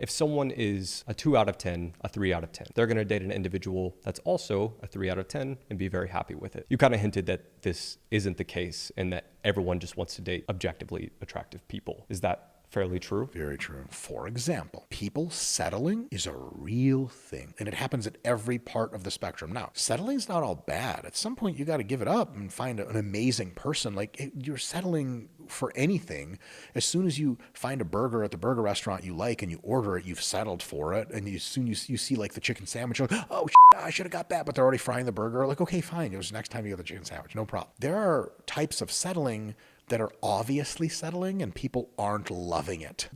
If someone is a 2 out of 10, a 3 out of 10, they're going to date an individual that's also a 3 out of 10 and be very happy with it. You kind of hinted that this isn't the case and that everyone just wants to date objectively attractive people. Is that fairly true? Very true. For example, people settling is a real thing, and it happens at every part of the spectrum. Now, settling's not all bad. At some point, you got to give it up and find an amazing person. Like, you're settling for anything. As soon as you find a burger at the burger restaurant you like and you order it, you've settled for it. And as soon as you see like the chicken sandwich, you're like, oh, I should have got that, but they're already frying the burger. Like, okay, fine. It was next time you get the chicken sandwich. No problem. There are types of settling that are obviously settling and people aren't loving it.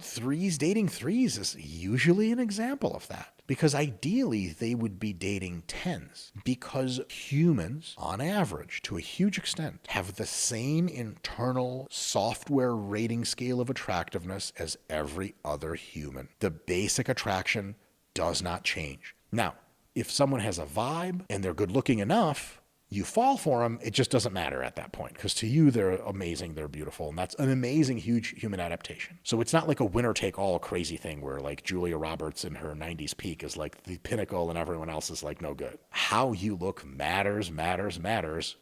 Dating threes is usually an example of that. Because ideally, they would be dating tens. Because humans, on average, to a huge extent, have the same internal software rating scale of attractiveness as every other human. The basic attraction does not change. Now, if someone has a vibe and they're good looking enough, you fall for them, it just doesn't matter at that point because to you, they're amazing, they're beautiful, and that's an amazing, huge human adaptation. So it's not like a winner-take-all crazy thing where like Julia Roberts in her 90s peak is like the pinnacle and everyone else is like no good. How you look matters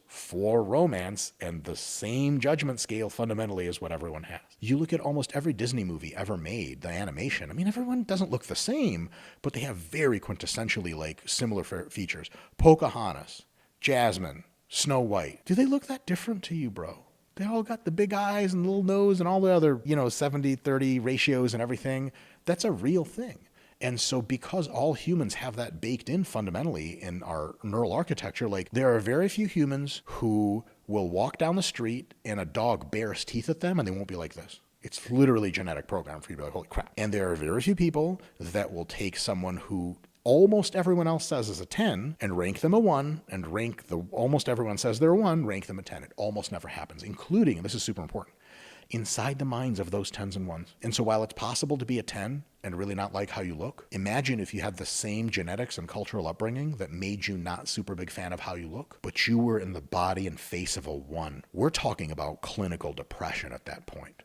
for romance, and the same judgment scale fundamentally is what everyone has. You look at almost every Disney movie ever made, the animation, I mean, everyone doesn't look the same, but they have very quintessentially like similar features. Pocahontas, Jasmine, Snow White. Do they look that different to you, bro? They all got the big eyes and little nose and all the other, 70-30 ratios and everything. That's a real thing. And so because all humans have that baked in fundamentally in our neural architecture, like there are very few humans who will walk down the street and a dog bares teeth at them and they won't be like this. It's literally genetic program for you to be like, holy crap. And there are very few people that will take someone who almost everyone else says is a 10 and rank them a 1 and rank the almost everyone says they're a 1, rank them a 10. It almost never happens, including, and this is super important, inside the minds of those 10s and 1s. And so while it's possible to be a 10 and really not like how you look, imagine if you had the same genetics and cultural upbringing that made you not super big fan of how you look, but you were in the body and face of a 1. We're talking about clinical depression at that point.